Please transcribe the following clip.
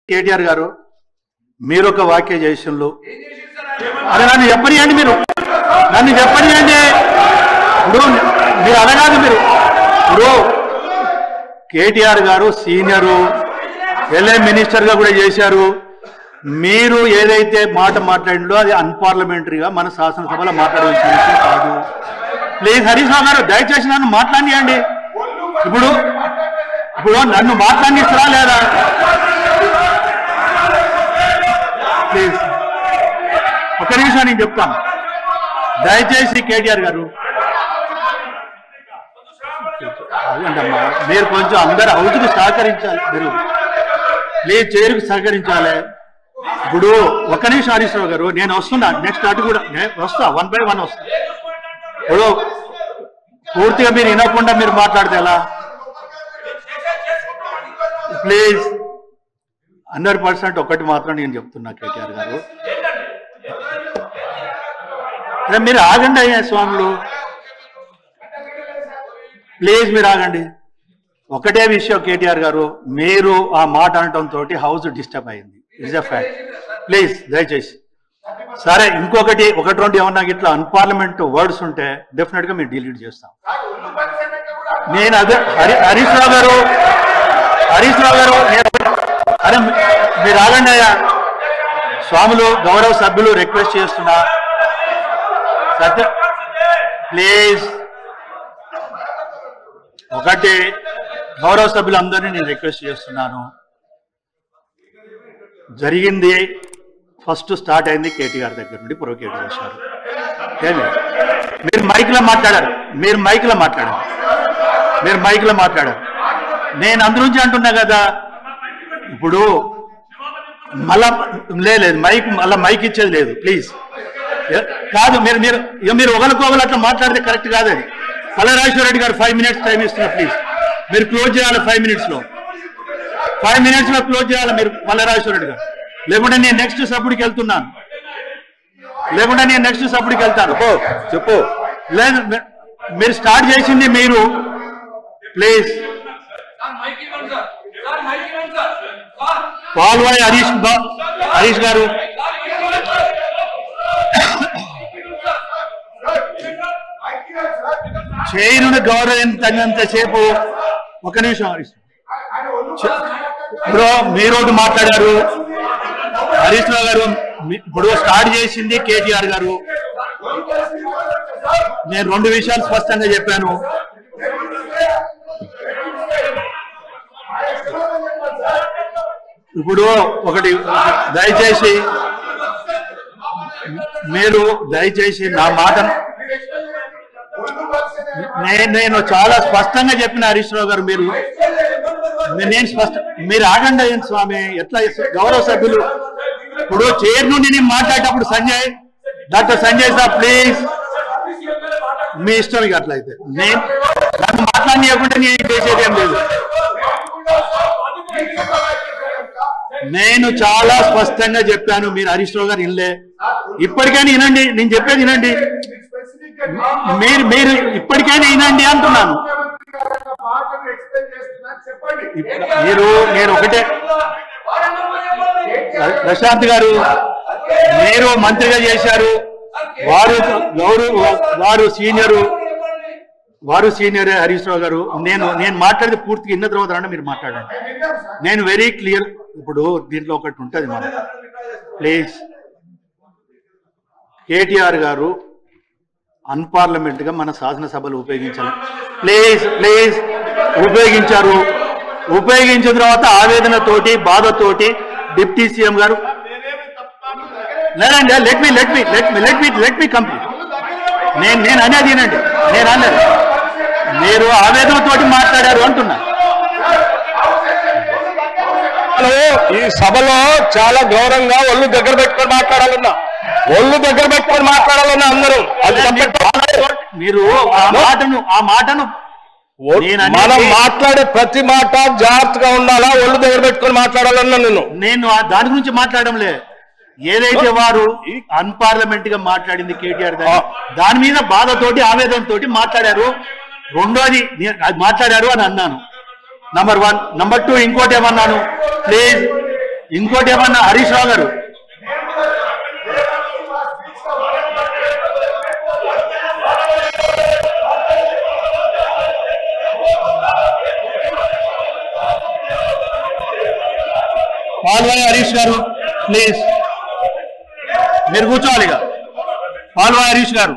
కేటీఆర్ గారు మీరు ఒక వాక్య చేసినలు అరే నన్ను చెప్పనియండి నన్ను చెప్పనియండి ఇప్పుడు మీరు అనగాదు ఇప్పుడు కేటీఆర్ గారు సీనియరు ఎల్ఏ మినిస్టర్గా కూడా చేశారు మీరు ఏదైతే మాట మాట్లాడిందో అది అన్పార్లమెంటరీగా మన శాసనసభలో మాట్లాడవలసిన విషయం కాదు ప్లీజ్ హరీష్ రావు గారు దయచేసి నన్ను మాట్లాడియండి ఇప్పుడు నన్ను మాట్లాడిస్తారా లేదా ప్లీజ్ ఒక నిమిషం నేను చెప్తాను దయచేసి కేటీఆర్ గారు అదేంటమ్మా మీరు కొంచెం అందరు హౌస్కి సహకరించాలి మీరు ప్లీజ్ చైర్కి సహకరించాలి ఇప్పుడు ఒక్క నిమిషం హరీష్ రావు గారు నేను వస్తున్నా నెక్స్ట్ అటు కూడా వస్తా 1 by 1 వస్తా ఇప్పుడు పూర్తిగా మీరు వినకుండా మీరు మాట్లాడితే ఎలా ప్లీజ్ 100% ఒకటి మాత్రం నేను చెప్తున్నా కేటీఆర్ గారు అదే మీరు ఆగండి అయ్యా స్వాములు ప్లీజ్ మీరు ఆగండి ఒకటే విషయం కేటీఆర్ గారు మీరు ఆ మాట అనటంతో హౌస్ డిస్టర్బ్ అయింది ఇట్స్ ఎ ఫ్యాక్ట్ ప్లీజ్ దయచేసి సరే ఇంకొకటి 1-2 ఏమన్నా ఇట్లా అన్పార్లమెంట్ వర్డ్స్ ఉంటే డెఫినెట్గా మేము డిలీట్ చేస్తాం నేను అదే హరీష్ రావు గారు అరే మీరు ఆగండి అయ్యా స్వాములు గౌరవ సభ్యులు రిక్వెస్ట్ చేస్తున్నా సత్య ప్లీజ్ ఒకటి గౌరవ సభ్యులందరినీ నేను రిక్వెస్ట్ చేస్తున్నాను జరిగింది ఫస్ట్ స్టార్ట్ అయింది కేటీఆర్ దగ్గర నుండి ప్రొవోకేట్ చేశారు మీరు మైక్లో మాట్లాడారు నేను అందునుంచి అంటున్నా కదా ఇప్పుడు మళ్ళా లేదు మైక్ ఇచ్చేది లేదు ప్లీజ్ కాదు మీరు ఒకరికొకరు అట్లా మాట్లాడితే కరెక్ట్ కాదు అది పల్లరాజేశ్వర రెడ్డి గారు 5 minutes టైం ఇస్తున్నారు ప్లీజ్ మీరు క్లోజ్ చేయాలి 5 minutesలో క్లోజ్ చేయాలి మీరు పల్లరాజేశ్వర రెడ్డి గారు లేకుంటే నేను నెక్స్ట్ సభ్యుడికి వెళ్తున్నాను చెప్పు లేదు మీరు స్టార్ట్ చేసింది మీరు ప్లీజ్ పాల్వాయి హరీష్ గారు చైరును గౌరవించినంతసేపు ఒక నిమిషం హరీష్ ఇప్పుడు మీరు మాట్లాడారు హరీష్ రావు గారు ఇప్పుడు స్టార్ట్ చేసింది కేటీఆర్ గారు నేను 2 విషయాలు స్పష్టంగా చెప్పాను ఇప్పుడు ఒకటి దయచేసి నా మాటను నేను చాలా స్పష్టంగా చెప్పిన హరీష్ రావు గారు మీరు ఆగండి అయ్యండి స్వామి ఎట్లా గౌరవ సభ్యులు ఇప్పుడు చైర్ నుండి నేను మాట్లాడేటప్పుడు డాక్టర్ సంజయ్ సార్ ప్లీజ్ మీ ఇష్టం ఇక అట్లయితే నన్ను మాట్లాడనీయకుంటే నేను చేసేది ఏం లేదు నేను చాలా స్పష్టంగా చెప్పాను మీరు హరీష్ రావు గారు వినలే ఇప్పటికైనా వినండి నేను చెప్పేది వినండి మీరు ఇప్పటికైనా వినండి అంటున్నాను నేను ఒకటే ప్రశాంత్ గారు మీరు మంత్రిగా చేశారు వారు సీనియర్ హరీష్ రావు గారు నేను మాట్లాడితే పూర్తిగా విన్న తర్వాత మీరు మాట్లాడండి నేను వెరీ క్లియర్ ఇప్పుడు దీంట్లో ఒకటి ఉంటుంది మనకు ప్లీజ్ కేటీఆర్ గారు అన్పార్లమెంట్ గా మన శాసనసభలు ఉపయోగించాలి ప్లీజ్ ఉపయోగించిన తర్వాత ఆవేదనతోటి బాధతోటి డిప్యూటీ సీఎం గారు లేదండి లెట్ మీ కంప్లీట్ నేను అనేది వినండి నేను అన్నది మీరు ఆవేదనతోటి మాట్లాడారు అంటున్నా ఈ సభలో చాలా గౌరవంగా ఒళ్ళు దగ్గర పెట్టుకొని మాట్లాడాలన్నా అందరూ మీరు ఆ మాటను మనం మాట్లాడే ప్రతి మాట జాగ్రత్తగా ఉండాలా ఒళ్ళు దగ్గర పెట్టుకొని మాట్లాడాలన్నా నేను దాని గురించి మాట్లాడడం లే ఏదైతే వారు అన్పార్లమెంట్ గా మాట్లాడింది కేటీఆర్ దాని మీద బాధతోటి ఆవేదనతోటి మాట్లాడారు రెండోది మాట్లాడారు అని అన్నాను నంబర్ 1 నంబర్ 2 ఇంకోటి ఏమన్నాను ప్లీజ్ ఇంకోటి ఏమన్నా హరీష్ రావు గారు, పాల్వాయి హరీష్ గారు ప్లీజ్ మీరు కూర్చోవాలి. పాల్వాయి హరీష్ గారు